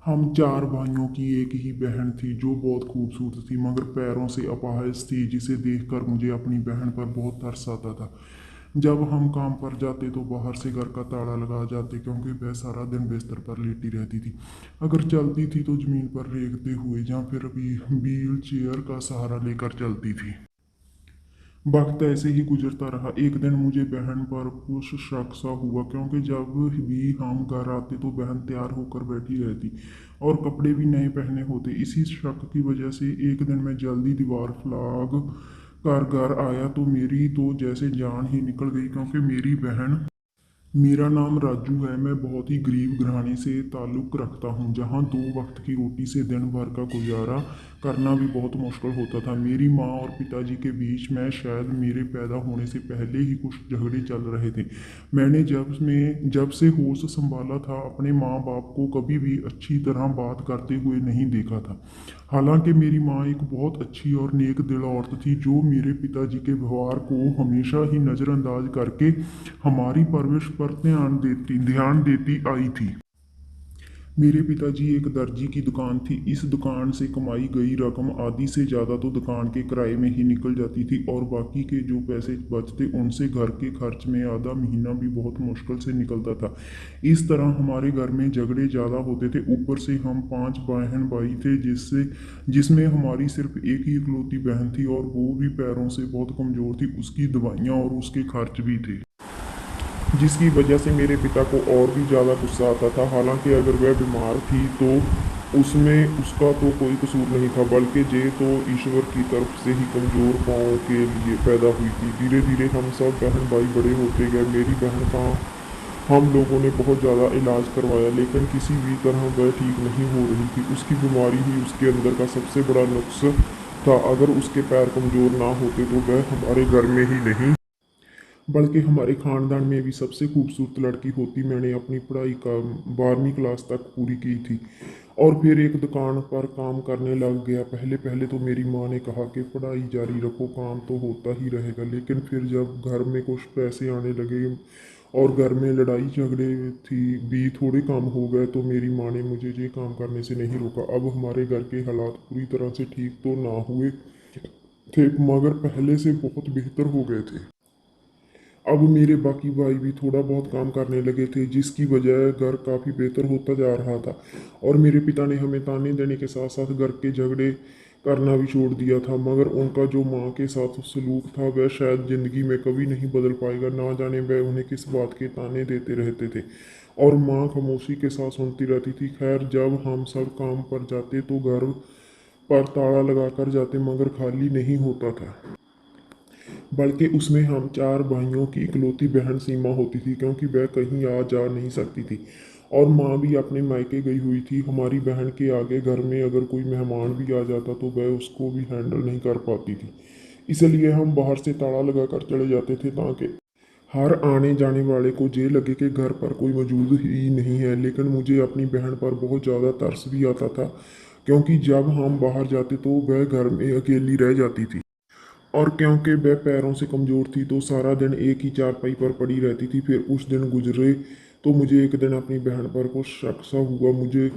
हम चार भाइयों की एक ही बहन थी जो बहुत खूबसूरत थी मगर पैरों से अपाहिज थी, जिसे देखकर मुझे अपनी बहन पर बहुत तरस आता था। जब हम काम पर जाते तो बाहर से घर का ताला लगा जाते, क्योंकि वह सारा दिन बिस्तर पर लेटी रहती थी। अगर चलती थी तो जमीन पर रेंगते हुए या फिर अभी व्हील चेयर का सहारा लेकर चलती थी। वक्त ऐसे ही गुजरता रहा। एक दिन मुझे बहन पर कुछ शक सा हुआ, क्योंकि जब भी हम घर आते तो बहन तैयार होकर बैठी रहती और कपड़े भी नए पहने होते। इसी शक की वजह से एक दिन मैं जल्दी दीवार फ्लाग कर घर आया तो मेरी तो जैसे जान ही निकल गई, क्योंकि मेरा नाम राजू है। मैं बहुत ही गरीब घराने से ताल्लुक़ रखता हूँ, जहाँ दो वक्त की रोटी से दिन भर का गुजारा करना भी बहुत मुश्किल होता था। मेरी माँ और पिताजी के बीच में शायद मेरे पैदा होने से पहले ही कुछ झगड़े चल रहे थे। मैंने जब से होश संभाला था, अपने माँ बाप को कभी भी अच्छी तरह बात करते हुए नहीं देखा था। हालांकि मेरी माँ एक बहुत अच्छी और नेक दिल औरत थी, जो मेरे पिताजी के व्यवहार को हमेशा ही नज़रअंदाज करके हमारी परवरिश पर ध्यान देती आई थी। मेरे पिताजी एक दर्जी की दुकान थी। इस दुकान से कमाई गई रकम आधी से ज़्यादा तो दुकान के किराए में ही निकल जाती थी, और बाकी के जो पैसे बचते उनसे घर के खर्च में आधा महीना भी बहुत मुश्किल से निकलता था। इस तरह हमारे घर में झगड़े ज़्यादा होते थे। ऊपर से हम पांच बहन भाई थे, जिसमें हमारी सिर्फ एक ही इकलौती बहन थी, और वो भी पैरों से बहुत कमज़ोर थी। उसकी दवाइयाँ और उसके खर्च भी थे, जिसकी वजह से मेरे पिता को और भी ज़्यादा गुस्सा आता था। हालांकि अगर वह बीमार थी तो उसमें उसका तो कोई कसूर नहीं था, बल्कि ये तो ईश्वर की तरफ से ही कमज़ोर पाँव के लिए पैदा हुई थी। धीरे धीरे हम सब बहन भाई बड़े होते गए। मेरी बहन का हम लोगों ने बहुत ज़्यादा इलाज करवाया, लेकिन किसी भी तरह वह ठीक नहीं हो रही थी। उसकी बीमारी ही उसके अंदर का सबसे बड़ा नुक्स था। अगर उसके पैर कमज़ोर ना होते तो वह हमारे घर में ही नहीं बल्कि हमारे खानदान में भी सबसे खूबसूरत लड़की होती। मैंने अपनी पढ़ाई का 12वीं क्लास तक पूरी की थी और फिर एक दुकान पर काम करने लग गया। पहले पहले तो मेरी माँ ने कहा कि पढ़ाई जारी रखो, काम तो होता ही रहेगा। लेकिन फिर जब घर में कुछ पैसे आने लगे और घर में लड़ाई झगड़े थी भी थोड़े काम हो गए, तो मेरी माँ ने मुझे ये काम करने से नहीं रोका। अब हमारे घर के हालात पूरी तरह से ठीक तो ना हुए थे, मगर पहले से बहुत बेहतर हो गए थे। अब मेरे बाकी भाई भी थोड़ा बहुत काम करने लगे थे, जिसकी वजह घर काफ़ी बेहतर होता जा रहा था। और मेरे पिता ने हमें ताने देने के साथ साथ घर के झगड़े करना भी छोड़ दिया था। मगर उनका जो माँ के साथ सलूक था वह शायद ज़िंदगी में कभी नहीं बदल पाएगा। ना जाने वह उन्हें किस बात के ताने देते रहते थे, और माँ खामोशी के साथ सुनती रहती थी। खैर, जब हम सब काम पर जाते तो घर पर ताला लगा कर जाते, मगर खाली नहीं होता था, बल्कि उसमें हम चार भाइयों की इकलौती बहन सीमा होती थी, क्योंकि वह कहीं आ जा नहीं सकती थी। और माँ भी अपने मायके गई हुई थी। हमारी बहन के आगे घर में अगर कोई मेहमान भी आ जाता तो वह उसको भी हैंडल नहीं कर पाती थी। इसलिए हम बाहर से ताला लगा कर चले जाते थे, ताकि हर आने जाने वाले को ये लगे कि घर पर कोई मौजूद ही नहीं है। लेकिन मुझे अपनी बहन पर बहुत ज़्यादा तरस भी आता था, क्योंकि जब हम बाहर जाते तो वह घर में अकेली रह जाती थी, और क्योंकि वह पैरों से कमज़ोर थी तो सारा दिन एक ही चारपाई पर पड़ी रहती थी। फिर कुछ दिन गुजरे तो मुझे एक दिन अपनी बहन पर कुछ शक सा हुआ। मुझे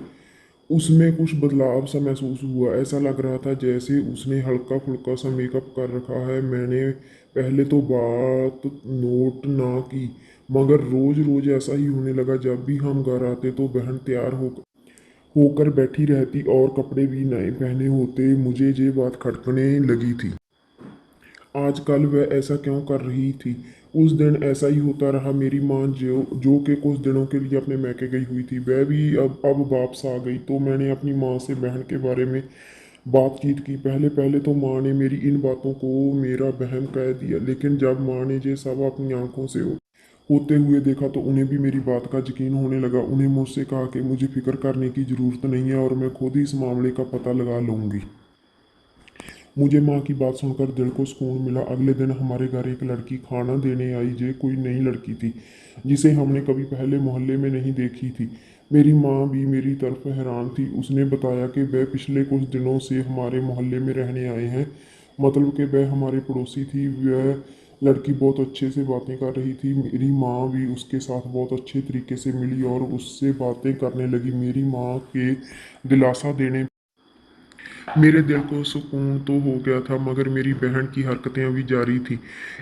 उसमें कुछ बदलाव सा महसूस हुआ। ऐसा लग रहा था जैसे उसने हल्का फुल्का सा मेकअप कर रखा है। मैंने पहले तो बात नोट ना की, मगर रोज़ रोज़ ऐसा ही होने लगा। जब भी हम घर आते तो बहन तैयार होकर बैठी रहती और कपड़े भी नए पहने होते। मुझे ये बात खटकने लगी थी। आजकल वह ऐसा क्यों कर रही थी। उस दिन ऐसा ही होता रहा। मेरी माँ जो जो कि कुछ दिनों के लिए अपने मैके गई हुई थी, वह भी अब वापस आ गई। तो मैंने अपनी माँ से बहन के बारे में बातचीत की। पहले पहले तो माँ ने मेरी इन बातों को मेरा बहम कह दिया, लेकिन जब माँ ने ये सब अपनी आंखों से होते हुए देखा तो उन्हें भी मेरी बात का यकीन होने लगा। उन्हें मुझसे कहा कि मुझे फिक्र करने की ज़रूरत नहीं है और मैं खुद ही इस मामले का पता लगा लूँगी। मुझे माँ की बात सुनकर दिल को सुकून मिला। अगले दिन हमारे घर एक लड़की खाना देने आई। जे कोई नई लड़की थी, जिसे हमने कभी पहले मोहल्ले में नहीं देखी थी। मेरी माँ भी मेरी तरफ हैरान थी। उसने बताया कि वह पिछले कुछ दिनों से हमारे मोहल्ले में रहने आए हैं, मतलब कि वह हमारे पड़ोसी थी। वह लड़की बहुत अच्छे से बातें कर रही थी। मेरी माँ भी उसके साथ बहुत अच्छे तरीके से मिली और उससे बातें करने लगी। मेरी माँ के दिलासा देने मेरे दिल को सुकून तो हो गया था, मगर मेरी बहन की हरकतें अभी जारी थी।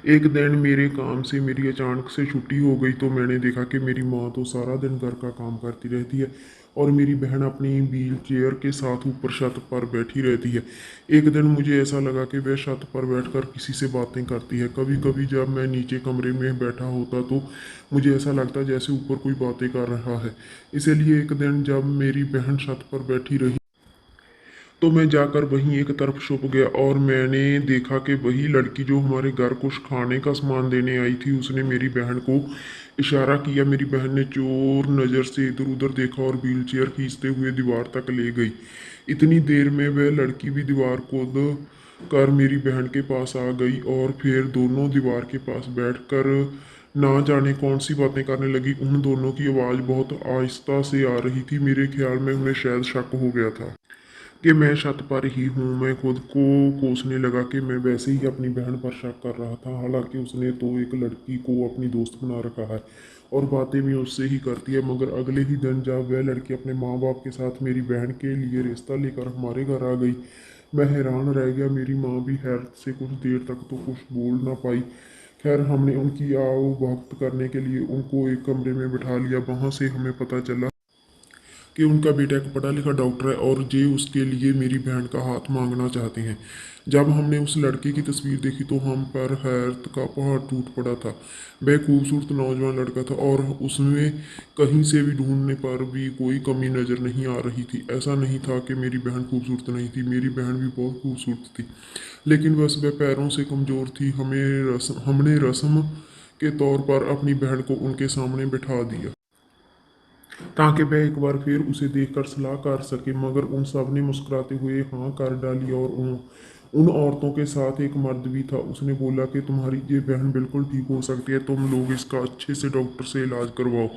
एक दिन मेरे काम से मेरी अचानक से छुट्टी हो गई तो मैंने देखा कि मेरी माँ तो सारा दिन घर का काम करती रहती है और मेरी बहन अपनी व्हील चेयर के साथ ऊपर छत पर बैठी रहती है। एक दिन मुझे ऐसा लगा कि वह छत पर बैठकर किसी से बातें करती है। कभी कभी जब मैं नीचे कमरे में बैठा होता तो मुझे ऐसा लगता जैसे ऊपर कोई बातें कर रहा है। इसलिए एक दिन जब मेरी बहन छत पर बैठी रही तो मैं जाकर वहीं एक तरफ छुप गया और मैंने देखा कि वही लड़की जो हमारे घर कुछ खाने का सामान देने आई थी, उसने मेरी बहन को इशारा किया। मेरी बहन ने चोर नज़र से इधर उधर देखा और व्हीलचेयर खींचते हुए दीवार तक ले गई। इतनी देर में वह लड़की भी दीवार कूद कर मेरी बहन के पास आ गई और फिर दोनों दीवार के पास बैठकर ना जाने कौन सी बातें करने लगी। उन दोनों की आवाज़ बहुत आहिस्ता से आ रही थी। मेरे ख्याल में उन्हें शायद शक हो गया था कि मैं छत पर ही हूँ। मैं खुद को कोसने लगा कि मैं वैसे ही अपनी बहन पर शक कर रहा था। हालांकि उसने तो एक लड़की को अपनी दोस्त बना रखा है और बातें भी उससे ही करती है। मगर अगले ही दिन जब वह लड़की अपने माँ बाप के साथ मेरी बहन के लिए रिश्ता लेकर हमारे घर आ गई, मैं हैरान रह गया। मेरी माँ भी हैरत से कुछ देर तक तो कुछ बोल ना पाई। खैर, हमने उनकी आओ भक्त करने के लिए उनको एक कमरे में बिठा लिया। वहाँ से हमें पता चला कि उनका बेटा एक पढ़ा लिखा डॉक्टर है और जे उसके लिए मेरी बहन का हाथ मांगना चाहते हैं। जब हमने उस लड़के की तस्वीर देखी तो हम पर हैरत का पहाड़ टूट पड़ा था। वह खूबसूरत नौजवान लड़का था और उसमें कहीं से भी ढूंढने पर भी कोई कमी नज़र नहीं आ रही थी। ऐसा नहीं था कि मेरी बहन खूबसूरत नहीं थी, मेरी बहन भी बहुत खूबसूरत थी, लेकिन बस वह पैरों से कमज़ोर थी। हमने रस्म के तौर पर अपनी बहन को उनके सामने बिठा दिया ताकि वह एक बार फिर उसे देखकर सलाह कर सके, मगर उन सब ने मुस्कुराते हुए हाँ कर डाली। और उन औरतों के साथ एक मर्द भी था। उसने बोला कि तुम्हारी ये बहन बिल्कुल ठीक हो सकती है, तुम लोग इसका अच्छे से डॉक्टर से इलाज करवाओ।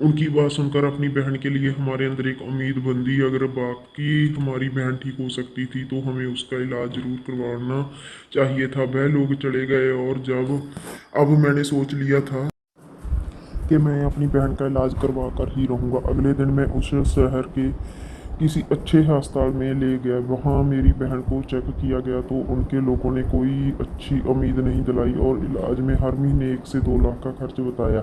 उनकी बात सुनकर अपनी बहन के लिए हमारे अंदर एक उम्मीद बंधी। अगर बाकी हमारी बहन ठीक हो सकती थी तो हमें उसका इलाज जरूर करवाना चाहिए था। वह लोग चले गए और जब अब मैंने सोच लिया था कि मैं अपनी बहन का इलाज करवा कर ही रहूँगा। अगले दिन मैं उस शहर के किसी अच्छे अस्पताल में ले गया। वहाँ मेरी बहन को चेक किया गया तो उनके लोगों ने कोई अच्छी उम्मीद नहीं दिलाई और इलाज में हर महीने 1 से 2 लाख का खर्च बताया।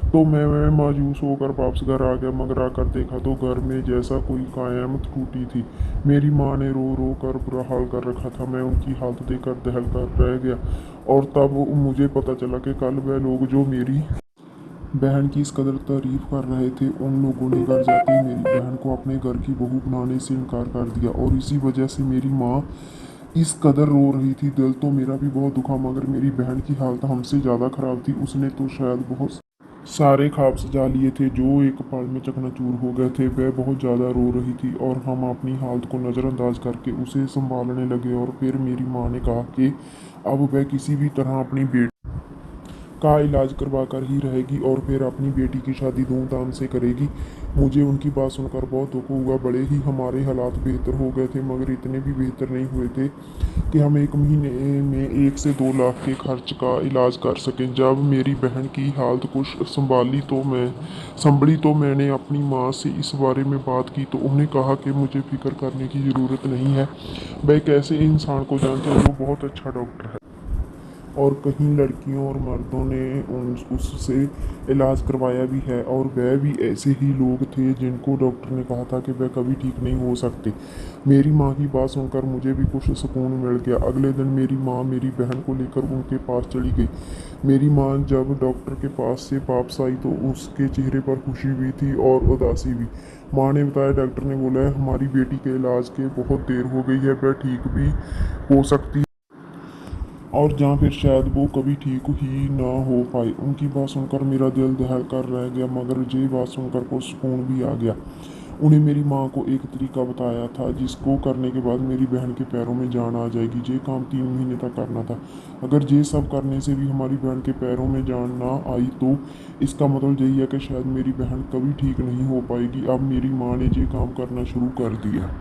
तो मैं मायूस होकर वापस घर आ गया, मगर आकर देखा तो घर में जैसा कोई क़यामत टूटी थी। मेरी माँ ने रो रो कर बुरा हाल कर रखा था। मैं उनकी हालत देखकर दहल कर रह गया और तब मुझे पता चला कि कल वह लोग जो मेरी बहन की इस कदर तारीफ कर रहे थे, उन लोगों ने घर जाते ही मेरी बहन को अपने घर की बहू बनाने से इनकार कर दिया और इसी वजह से मेरी माँ इस कदर रो रही थी। दिल तो मेरा भी बहुत दुखा, मगर मेरी बहन की हालत हमसे ज़्यादा ख़राब थी। उसने तो शायद बहुत सारे ख्वाब सजा लिए थे जो एक पल में चकनाचूर हो गए थे। वह बहुत ज़्यादा रो रही थी और हम अपनी हालत को नज़रअंदाज करके उसे संभालने लगे। और फिर मेरी माँ ने कहा कि अब वह किसी भी तरह अपनी बेटी का इलाज करवा कर ही रहेगी और फिर अपनी बेटी की शादी धूमधाम से करेगी। मुझे उनकी बात सुनकर बहुत दुख हुआ। बड़े ही हमारे हालात बेहतर हो गए थे, मगर इतने भी बेहतर नहीं हुए थे कि हम एक महीने में 1 से 2 लाख के खर्च का इलाज कर सकें। जब मेरी बहन की हालत कुछ संभली तो मैंने अपनी माँ से इस बारे में बात की तो उन्हें कहा कि मुझे फिक्र करने की ज़रूरत नहीं है। वह एक ऐसे इंसान को जानते हैं जो बहुत अच्छा डॉक्टर है और कई लड़कियों और मर्दों ने उससे इलाज करवाया भी है और वह भी ऐसे ही लोग थे जिनको डॉक्टर ने कहा था कि वह कभी ठीक नहीं हो सकते। मेरी माँ की बात सुनकर मुझे भी कुछ सुकून मिल गया। अगले दिन मेरी माँ मेरी बहन को लेकर उनके पास चली गई। मेरी माँ जब डॉक्टर के पास से वापस आई तो उसके चेहरे पर खुशी भी थी और उदासी भी। माँ ने बताया, डॉक्टर ने बोला है हमारी बेटी के इलाज के बहुत देर हो गई है, वह ठीक भी हो सकती और जहाँ फिर शायद वो कभी ठीक ही ना हो पाए। उनकी बात सुनकर मेरा दिल दहल कर रह गया, मगर ये बात सुनकर कुछ सुकून भी आ गया। उन्हें मेरी माँ को एक तरीका बताया था जिसको करने के बाद मेरी बहन के पैरों में जान आ जाएगी। ये काम 3 महीने तक करना था। अगर ये सब करने से भी हमारी बहन के पैरों में जान ना आई तो इसका मतलब यही है कि शायद मेरी बहन कभी ठीक नहीं हो पाएगी। अब मेरी माँ ने ये काम करना शुरू कर दिया।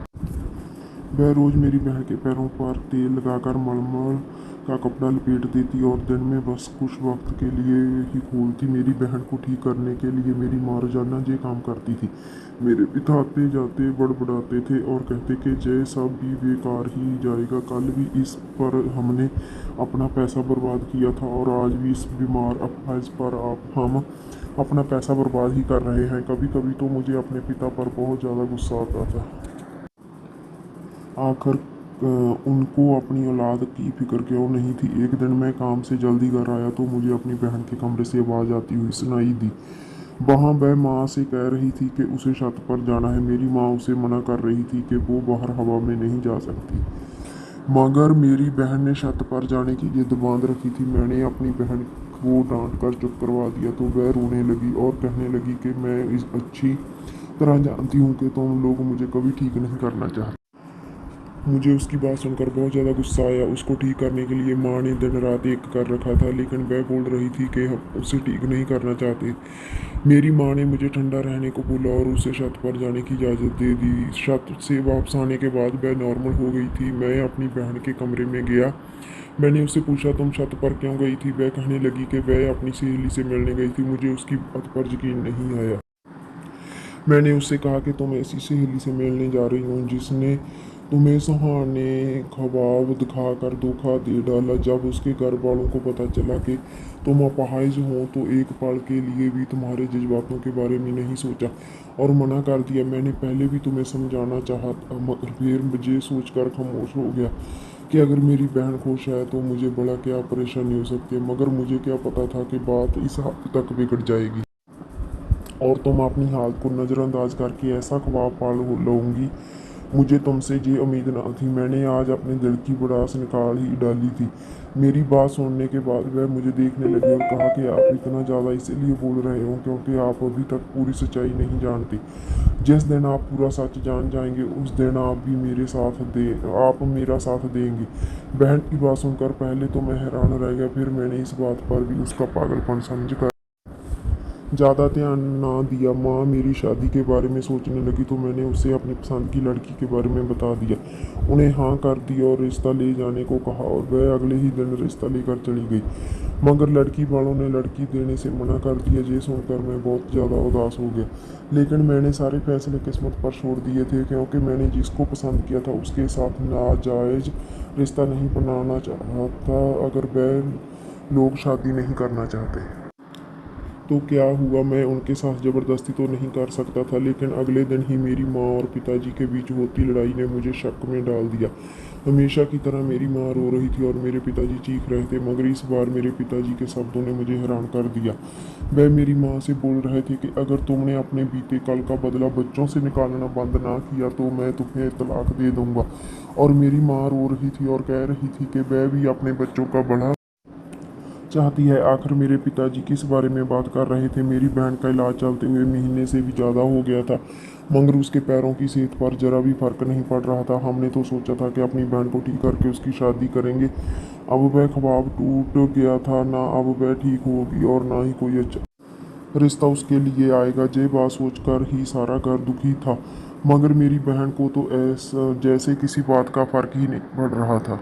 वह रोज़ मेरी बहन के पैरों पर तेल लगाकर मलमल का कपड़ा लपेट देती और दिन में बस कुछ वक्त के लिए ही खोलती। मेरी बहन को ठीक करने के लिए मेरी माँ रोजाना ये काम करती थी। मेरे पिता आते जाते बड़बड़ाते थे और कहते कि जय सब भी बेकार ही जाएगा। कल भी इस पर हमने अपना पैसा बर्बाद किया था और आज भी इस बीमार अफाइज पर आप हम अपना पैसा बर्बाद ही कर रहे हैं। कभी कभी तो मुझे अपने पिता पर बहुत ज़्यादा गुस्सा आता था। आखिर उनको अपनी औलाद की फिक्र क्यों नहीं थी। एक दिन मैं काम से जल्दी घर आया तो मुझे अपनी बहन के कमरे से आवाज़ आती हुई सुनाई दी। वहाँ वह माँ से कह रही थी कि उसे छत पर जाना है। मेरी माँ उसे मना कर रही थी कि वो बाहर हवा में नहीं जा सकती, मगर मेरी बहन ने छत पर जाने की जिद बांध रखी थी। मैंने अपनी बहन को डांट कर चुप करवा दिया तो वह रोने लगी और कहने लगी कि मैं इस अच्छी तरह जानती हूँ कि तुम लोग मुझे कभी ठीक नहीं करना चाहते। मुझे उसकी बात सुनकर बहुत ज़्यादा गुस्सा आया। उसको ठीक करने के लिए माँ ने दिन रात एक कर रखा था, लेकिन वह बोल रही थी कि हम उसे ठीक नहीं करना चाहते। मेरी माँ ने मुझे ठंडा रहने को बोला और उसे छत पर जाने की इजाज़त दे दी। छत से वापस आने के बाद वह नॉर्मल हो गई थी। मैं अपनी बहन के कमरे में गया। मैंने उससे पूछा तुम छत पर क्यों गई थी। वह कहने लगी कि वह अपनी सहेली से मिलने गई थी। मुझे उसकी बात पर यकीन नहीं आया। मैंने उससे कहा कि तुम ऐसी सहेली से मिलने जा रही हो जिसने तुम्हें सुहाने ख्वाब दिखाकर धोखा दे डाला। जब उसके घर वालों को पता चला कि तुम अपाहिज हो तो एक पल के लिए भी तुम्हारे जज्बातों के बारे में नहीं सोचा और मना कर दिया। मैंने पहले भी तुम्हें समझाना चाहा मगर फिर मुझे सोचकर खामोश हो गया कि अगर मेरी बहन खुश है तो मुझे बड़ा क्या परेशानी हो सकती है। मगर मुझे क्या पता था कि बात इस हद तक बिगड़ जाएगी और तुम अपनी हालत को नज़रअंदाज करके ऐसा ख्वाब पाल लोगी। मुझे तुमसे ये उम्मीद ना थी। मैंने आज अपने दिल की भड़ास निकाल ही डाली थी। मेरी बात सुनने के बाद वह मुझे देखने लगी और कहा कि आप इतना ज़्यादा इसीलिए बोल रहे हो क्योंकि आप अभी तक पूरी सच्चाई नहीं जानते। जिस दिन आप पूरा सच जान जाएंगे उस दिन आप मेरा साथ देंगे। बहन की बात सुनकर पहले तो मैं हैरान रह गया, फिर मैंने इस बात पर भी उसका पागलपन समझ ज़्यादा ध्यान ना दिया। माँ मेरी शादी के बारे में सोचने लगी तो मैंने उसे अपनी पसंद की लड़की के बारे में बता दिया। उन्हें हाँ कर दिया और रिश्ता ले जाने को कहा और वह अगले ही दिन रिश्ता लेकर चली गई। मगर लड़की वालों ने लड़की देने से मना कर दिया। ये सुनकर मैं बहुत ज़्यादा उदास हो गया, लेकिन मैंने सारे फैसले किस्मत पर छोड़ दिए थे क्योंकि मैंने जिसको पसंद किया था उसके साथ नाजायज़ रिश्ता नहीं बनाना चाहता। अगर वह लोग शादी नहीं करना चाहते तो क्या हुआ, मैं उनके साथ ज़बरदस्ती तो नहीं कर सकता था। लेकिन अगले दिन ही मेरी माँ और पिताजी के बीच होती लड़ाई ने मुझे शक में डाल दिया। हमेशा की तरह मेरी माँ रो रही थी और मेरे पिताजी चीख रहे थे, मगर इस बार मेरे पिताजी के शब्दों ने मुझे हैरान कर दिया। वह मेरी माँ से बोल रहे थे कि अगर तुमने अपने बीते कल का बदला बच्चों से निकालना बंद ना किया तो मैं तुम्हें तलाक दे दूंगा। और मेरी माँ रो रही थी और कह रही थी कि वह भी अपने बच्चों का बड़ा चाहती है। आखिर मेरे पिताजी किस बारे में बात कर रहे थे। मेरी बहन का इलाज चलते हुए महीने से भी ज़्यादा हो गया था, मगर उसके पैरों की सेहत पर जरा भी फर्क नहीं पड़ रहा था। हमने तो सोचा था कि अपनी बहन को ठीक करके उसकी शादी करेंगे। अब वह ख्वाब टूट गया था। ना अब वह ठीक होगी और ना ही कोई अच्छा रिश्ता उसके लिए आएगा। ये बात सोचकर ही सारा घर दुखी था, मगर मेरी बहन को तो ऐसा जैसे किसी बात का फर्क ही नहीं पड़ रहा था।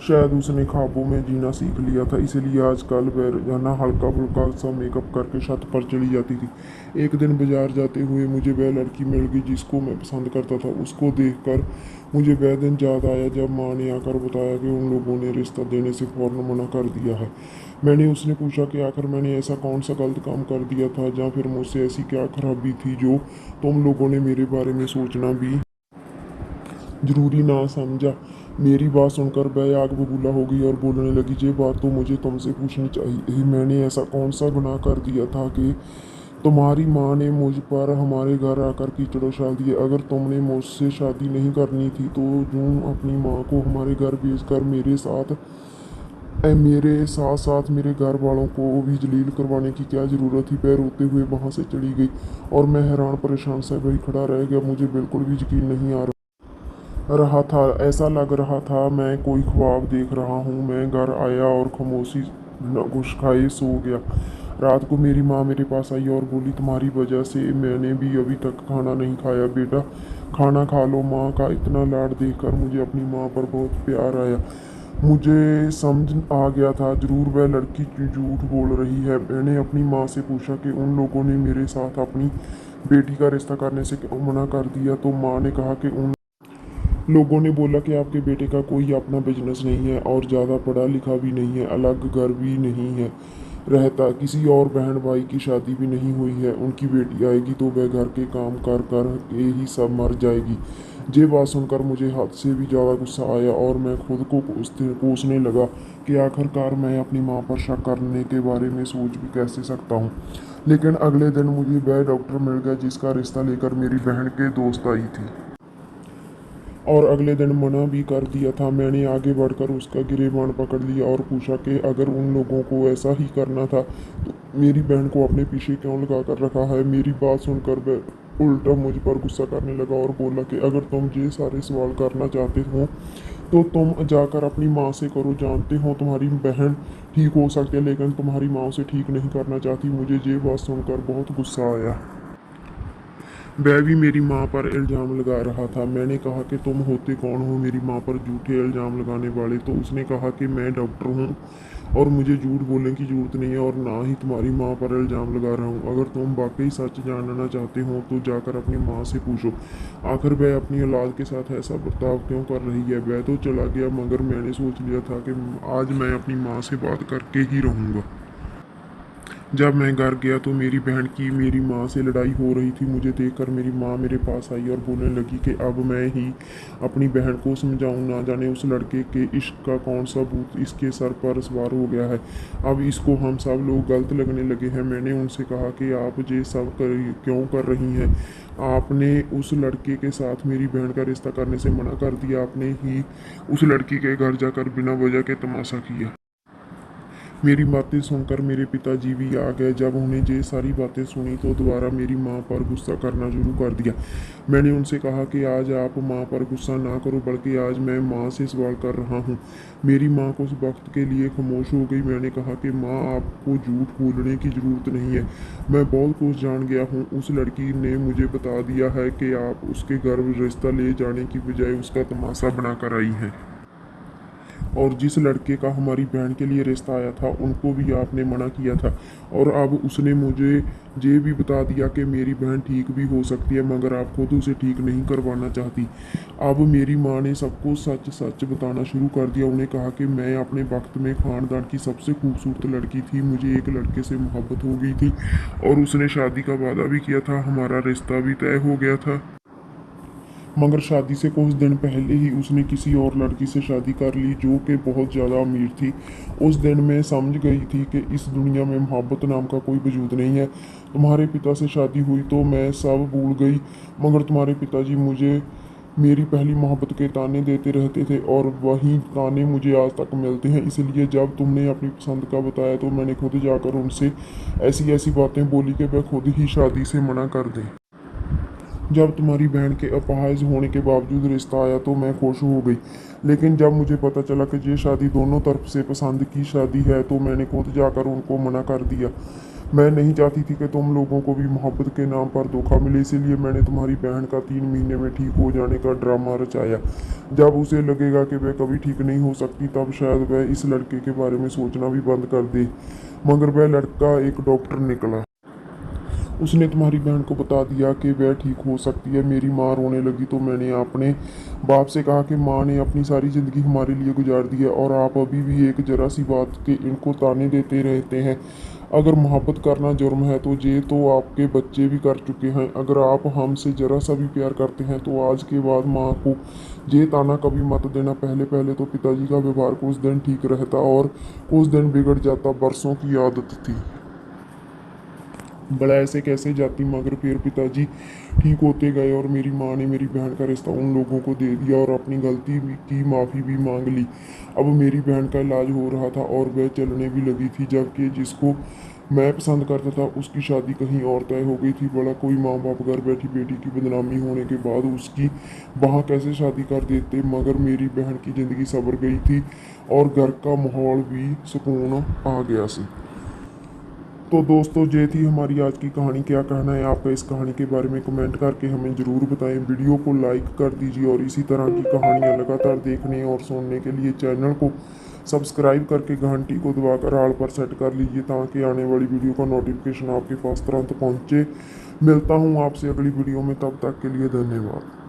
शायद उसने ख्वाबों में जीना सीख लिया था, इसलिए आजकल वह रोजाना हल्का फुल्का सा मेकअप करके छत पर चली जाती थी। एक दिन बाजार जाते हुए मुझे वह लड़की मिल गई जिसको मैं पसंद करता था। उसको देखकर मुझे वह दिन याद आया जब माँ ने आकर बताया कि उन लोगों ने रिश्ता देने से फौरन मना कर दिया है। मैंने उसने पूछा कि आखिर मैंने ऐसा कौन सा गलत काम कर दिया था, या फिर मुझसे ऐसी क्या खराबी थी जो तुम लोगों ने मेरे बारे में सोचना भी जरूरी ना समझा। मेरी बात सुनकर वह आग बबूला हो गई और बोलने लगी, ये बात तो मुझे तुमसे पूछनी चाहिए। मैंने ऐसा कौन सा गुनाह कर दिया था कि तुम्हारी माँ ने मुझ पर हमारे घर आकर कीचड़ उछाल दिए। अगर तुमने मुझसे शादी नहीं करनी थी तो यूं अपनी माँ को हमारे घर भेजकर मेरे साथ साथ मेरे घर वालों को भी जलील करवाने की क्या ज़रूरत थी। वह रोते हुए वहाँ से चली गई और मैं हैरान परेशान सा वही खड़ा रह गया। मुझे बिल्कुल भी यकीन नहीं आ रहा था। ऐसा लग रहा था मैं कोई ख्वाब देख रहा हूँ। मैं घर आया और खामोशी घुस खाए सो गया। रात को मेरी माँ मेरे पास आई और बोली, तुम्हारी वजह से मैंने भी अभी तक खाना नहीं खाया। बेटा खाना खा लो। माँ का इतना लाड देखकर मुझे अपनी माँ पर बहुत प्यार आया। मुझे समझ आ गया था ज़रूर वह लड़की झूठ बोल रही है। मैंने अपनी माँ से पूछा कि उन लोगों ने मेरे साथ अपनी बेटी का रिश्ता करने से क्यों मना कर दिया, तो माँ ने कहा कि उन लोगों ने बोला कि आपके बेटे का कोई अपना बिजनेस नहीं है और ज़्यादा पढ़ा लिखा भी नहीं है, अलग घर भी नहीं है रहता, किसी और बहन भाई की शादी भी नहीं हुई है। उनकी बेटी आएगी तो वह घर के काम कर कर के ही सब मर जाएगी। ये बात सुनकर मुझे हद से भी ज़्यादा गुस्सा आया और मैं खुद को कोसने लगा कि आखिरकार मैं अपनी माँ पर शक करने के बारे में सोच भी कैसे सकता हूँ। लेकिन अगले दिन मुझे वह डॉक्टर मिल गया जिसका रिश्ता लेकर मेरी बहन के दोस्त आई थी और अगले दिन मना भी कर दिया था। मैंने आगे बढ़कर उसका गिरेबान पकड़ लिया और पूछा कि अगर उन लोगों को ऐसा ही करना था तो मेरी बहन को अपने पीछे क्यों लगा कर रखा है। मेरी बात सुनकर वह उल्टा मुझ पर गुस्सा करने लगा और बोला कि अगर तुम ये सारे सवाल करना चाहते हो तो तुम जाकर अपनी माँ से करो। जानते हो तुम्हारी बहन ठीक हो सकती है लेकिन तुम्हारी माँ उसे ठीक नहीं करना चाहती। मुझे ये बात सुनकर बहुत गुस्सा आया। वह भी मेरी माँ पर इल्ज़ाम लगा रहा था। मैंने कहा कि तुम होते कौन हो मेरी माँ पर झूठे इल्ज़ाम लगाने वाले। तो उसने कहा कि मैं डॉक्टर हूँ और मुझे झूठ बोलने की ज़रूरत नहीं है और ना ही तुम्हारी माँ पर इल्ज़ाम लगा रहा हूँ। अगर तुम वाकई सच जानना चाहते हो तो जाकर अपनी माँ से पूछो आखिर वह अपनी औलाद के साथ ऐसा बर्ताव क्यों कर रही है। वह तो चला गया मगर मैंने सोच लिया था कि आज मैं अपनी माँ से बात करके ही रहूँगा। जब मैं घर गया तो मेरी बहन की मेरी माँ से लड़ाई हो रही थी। मुझे देखकर मेरी माँ मेरे पास आई और बोलने लगी कि अब मैं ही अपनी बहन को समझाऊं, ना जाने उस लड़के के इश्क का कौन सा भूत इसके सर पर सवार हो गया है। अब इसको हम सब लोग गलत लगने लगे हैं। मैंने उनसे कहा कि आप ये सब क्यों कर रही हैं। आपने उस लड़के के साथ मेरी बहन का रिश्ता करने से मना कर दिया। आपने ही उस लड़की के घर जाकर बिना वजह के तमाशा किया। मेरी बातें सुनकर मेरे पिताजी भी आ गए। जब उन्हें ये सारी बातें सुनी तो दोबारा मेरी माँ पर गुस्सा करना शुरू कर दिया। मैंने उनसे कहा कि आज आप माँ पर गुस्सा ना करो बल्कि आज मैं माँ से सवाल कर रहा हूँ। मेरी माँ कुछ वक्त के लिए खामोश हो गई। मैंने कहा कि माँ आपको झूठ बोलने की ज़रूरत नहीं है। मैं बहुत कुछ जान गया हूँ। उस लड़की ने मुझे बता दिया है कि आप उसके घर रिश्ता ले जाने की बजाय उसका तमाशा बनाकर आई हैं और जिस लड़के का हमारी बहन के लिए रिश्ता आया था उनको भी आपने मना किया था और अब उसने मुझे ये भी बता दिया कि मेरी बहन ठीक भी हो सकती है मगर आप खुद उसे ठीक नहीं करवाना चाहती। अब मेरी माँ ने सबको सच सच बताना शुरू कर दिया। उन्हें कहा कि मैं अपने वक्त में ख़ानदान की सबसे खूबसूरत लड़की थी। मुझे एक लड़के से मोहब्बत हो गई थी और उसने शादी का वादा भी किया था। हमारा रिश्ता भी तय हो गया था मगर शादी से कुछ दिन पहले ही उसने किसी और लड़की से शादी कर ली जो कि बहुत ज़्यादा अमीर थी। उस दिन मैं समझ गई थी कि इस दुनिया में मोहब्बत नाम का कोई वजूद नहीं है। तुम्हारे पिता से शादी हुई तो मैं सब भूल गई मगर तुम्हारे पिताजी मुझे मेरी पहली मोहब्बत के ताने देते रहते थे और वही ताने मुझे आज तक मिलते हैं। इसलिए जब तुमने अपनी पसंद का बताया तो मैंने खुद जाकर उनसे ऐसी ऐसी बातें बोली कि वह खुद ही शादी से मना कर दें। जब तुम्हारी बहन के अपाहिज होने के बावजूद रिश्ता आया तो मैं खुश हो गई। लेकिन जब मुझे पता चला कि ये शादी दोनों तरफ से पसंद की शादी है तो मैंने खुद जाकर उनको मना कर दिया। मैं नहीं चाहती थी कि तुम लोगों को भी मोहब्बत के नाम पर धोखा मिले, इसीलिए मैंने तुम्हारी बहन का 3 महीने में ठीक हो जाने का ड्रामा रचाया। जब उसे लगेगा कि वह कभी ठीक नहीं हो सकती तब शायद वह इस लड़के के बारे में सोचना भी बंद कर दे। मगर वह लड़का एक डॉक्टर निकला। उसने तुम्हारी बहन को बता दिया कि वह ठीक हो सकती है। मेरी माँ रोने लगी तो मैंने अपने बाप से कहा कि माँ ने अपनी सारी ज़िंदगी हमारे लिए गुजार दी है और आप अभी भी एक जरा सी बात के इनको ताने देते रहते हैं। अगर मोहब्बत करना जुर्म है तो ये तो आपके बच्चे भी कर चुके हैं। अगर आप हमसे ज़रा सा भी प्यार करते हैं तो आज के बाद माँ को ये ताना कभी मत देना। पहले पहले तो पिताजी का व्यवहार कुछ दिन ठीक रहता और कुछ दिन बिगड़ जाता, बरसों की आदत थी। भला ऐसे कैसे जाती मगर फिर पिताजी ठीक होते गए और मेरी माँ ने मेरी बहन का रिश्ता उन लोगों को दे दिया और अपनी गलती की माफ़ी भी मांग ली। अब मेरी बहन का इलाज हो रहा था और वह चलने भी लगी थी जबकि जिसको मैं पसंद करता था उसकी शादी कहीं और तय हो गई थी। बड़ा कोई माँ बाप घर बैठी बेटी की बदनामी होने के बाद उसकी वहाँ कैसे शादी कर देते। मगर मेरी बहन की ज़िंदगी संवर गई थी और घर का माहौल भी सुकून आ गया सी। तो दोस्तों ये थी हमारी आज की कहानी। क्या कहना है आपका इस कहानी के बारे में कमेंट करके हमें ज़रूर बताएं। वीडियो को लाइक कर दीजिए और इसी तरह की कहानियाँ लगातार देखने और सुनने के लिए चैनल को सब्सक्राइब करके घंटी को दबाकर ऑल पर सेट कर लीजिए ताकि आने वाली वीडियो का नोटिफिकेशन आपके पास तुरंत पहुँचे। मिलता हूँ आपसे अगली वीडियो में, तब तक के लिए धन्यवाद।